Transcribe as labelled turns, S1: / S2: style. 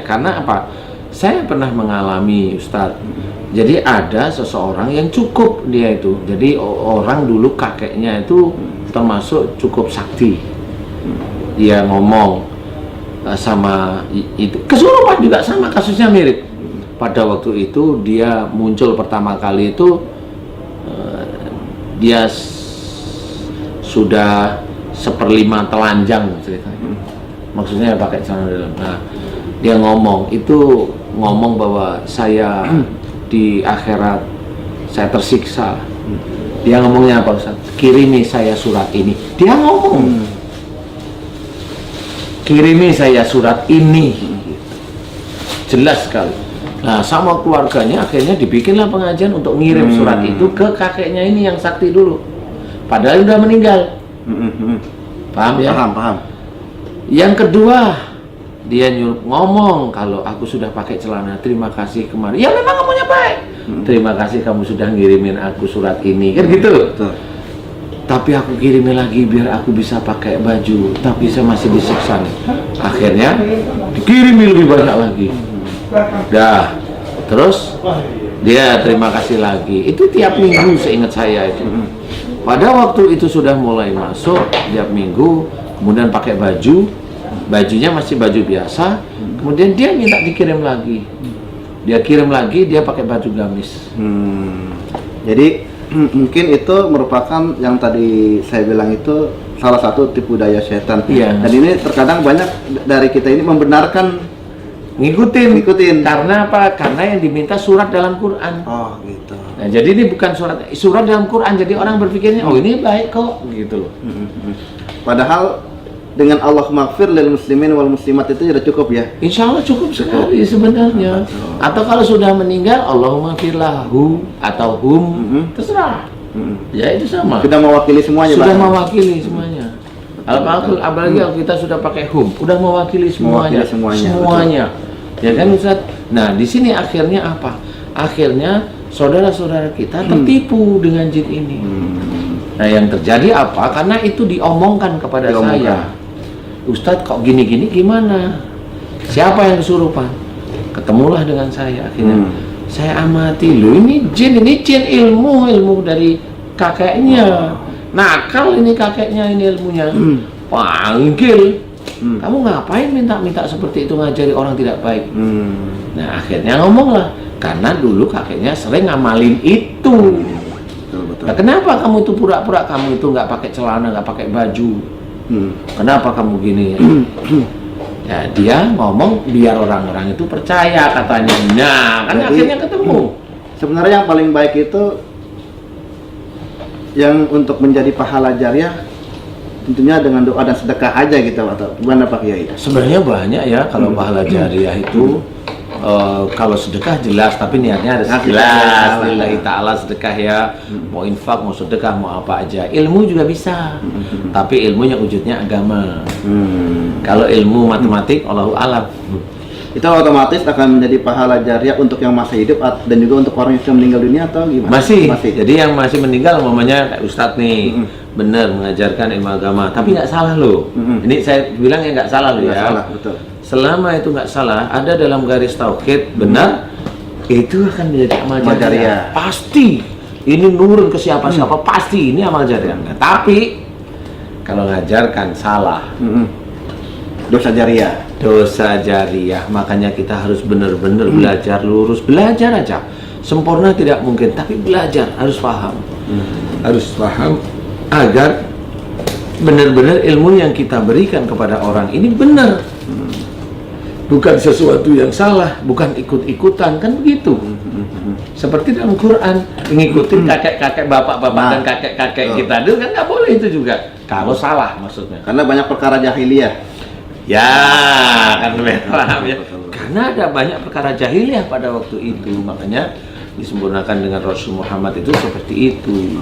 S1: karena apa? Saya pernah mengalami, Ustadz. Jadi ada seseorang yang cukup dia itu. Jadi orang dulu kakeknya itu termasuk cukup sakti. Dia ngomong sama itu. Kesurupan juga sama, kasusnya mirip. Pada waktu itu dia muncul pertama kali itu dia sudah 1/5 telanjang ceritanya. Maksudnya pakai celana dalam. Nah, dia ngomong bahwa saya di akhirat saya tersiksa. Dia ngomongnya apa, Ustaz? Kirimi saya surat ini. Dia ngomong. Kirimi saya surat ini. Jelas sekali. Nah, sama keluarganya akhirnya dibikinlah pengajian untuk ngirim surat itu ke kakeknya ini yang sakti dulu. Padahal udah meninggal. Paham ya?
S2: Paham.
S1: Yang kedua, dia ngomong kalau aku sudah pakai celana, terima kasih kemarin. Ya memang ngomongnya baik. Terima kasih kamu sudah ngirimin aku surat ini, kan gitu.
S2: Betul.
S1: Tapi aku kirimin lagi biar aku bisa pakai baju. Tapi saya masih disiksa nih. Akhirnya dikirimin lebih banyak lagi. Dah, terus dia terima kasih lagi. Itu tiap minggu seingat saya itu. Pada waktu itu sudah mulai masuk tiap minggu, kemudian pakai baju. Bajunya masih baju biasa, kemudian dia minta dikirim lagi. Dia kirim lagi, dia pakai baju gamis.
S2: Jadi mungkin itu merupakan yang tadi saya bilang itu salah satu tipu daya setan.
S1: Iya.
S2: Dan ini terkadang banyak dari kita ini membenarkan
S1: ngikutin. Karena apa? Karena yang diminta surat dalam Quran.
S2: Oh gitu.
S1: Nah, jadi ini bukan surat dalam Quran. Jadi orang berpikirnya, oh ini baik kok, gitu loh.
S2: Padahal dengan Allah maghfir lil muslimin wal muslimat itu sudah cukup ya.
S1: Insya Allah cukup sekali sebenarnya. Atau kalau sudah meninggal, Allahumma firlahu atau hum, terserah. Ya itu sama.
S2: Sudah mewakili semuanya.
S1: Sudah mewakili semuanya. Apalagi kalau kita sudah pakai hum, udah mewakili semuanya. Semuanya. Ya kan Ustaz? Nah di sini akhirnya apa? Akhirnya saudara-saudara kita tertipu dengan jin ini. Nah yang terjadi apa? Karena itu diomongkan kepada saya. Ustadz kok gini-gini gimana? Siapa yang kesurupan? Ketemulah dengan saya akhirnya. Saya amati, loh ini jin ilmu dari kakeknya. Nakal ini kakeknya, ini ilmunya. Panggil. Kamu ngapain minta seperti itu ngajari orang tidak baik? Nah akhirnya ngomonglah, karena dulu kakeknya sering ngamalin itu. Nah, kenapa kamu tuh pura-pura kamu itu nggak pakai celana, nggak pakai baju? Kenapa kamu gini? Ya dia ngomong biar orang-orang itu percaya katanya. Nah kan jadi, akhirnya ketemu.
S2: Sebenarnya yang paling baik itu yang untuk menjadi pahala jariah tentunya dengan doa dan sedekah aja gitu, atau gimana Pak Kiai?
S1: Sebenarnya banyak ya kalau pahala jariah itu. Kalau sedekah jelas, tapi niatnya harus jelas. Lillahi ta'ala sedekah ya. Mau infak, mau sedekah, mau apa aja. Ilmu juga bisa. Tapi ilmunya wujudnya agama. Kalau ilmu matematik, Allahu a'lam.
S2: Itu otomatis akan menjadi pahala jariah untuk yang masih hidup dan juga untuk orang yang sudah meninggal dunia atau gimana? Masih.
S1: Jadi yang masih meninggal umpamanya Ustadz nih, benar mengajarkan ilmu agama, tapi nggak salah loh. Ini saya bilang ya nggak salah loh ya.
S2: Salah, betul.
S1: Selama itu nggak salah, ada dalam garis tauhid benar, itu akan menjadi amal jariah. Pasti. Ini nurun ke siapa-siapa, pasti ini amal jariah. Nah, tapi kalau ngajarkan salah,
S2: dosa jariah.
S1: Dosa jariah. Makanya kita harus benar-benar belajar lurus, belajar aja. Sempurna tidak mungkin, tapi belajar harus paham. Harus paham agar benar-benar ilmu yang kita berikan kepada orang ini benar. Bukan sesuatu yang salah, bukan ikut-ikutan, kan begitu. Seperti dalam Quran, mengikuti kakek-kakek, bapak-bapak dan kakek-kakek kita dulu kan nggak boleh itu juga. Kalau salah maksudnya.
S2: Karena banyak perkara jahiliyah.
S1: Ya, kan paham ya. Karena ada banyak perkara jahiliyah pada waktu itu, makanya disempurnakan dengan Rasul Muhammad itu seperti itu.